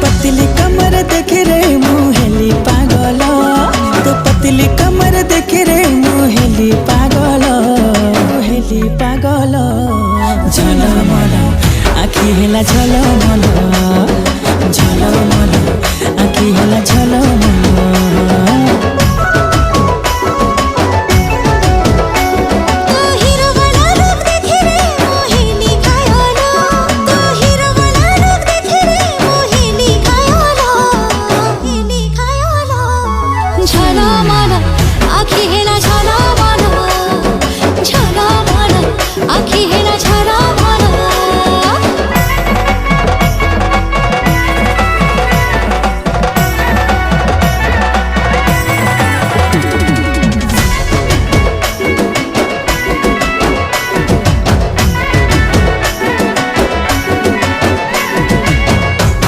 पतली कमर देखे रे मुहेली पागल, तो पतली कमर देखे रे मुहेली पागल, मुहेली पागल। झलमल आखि हेला झलमल।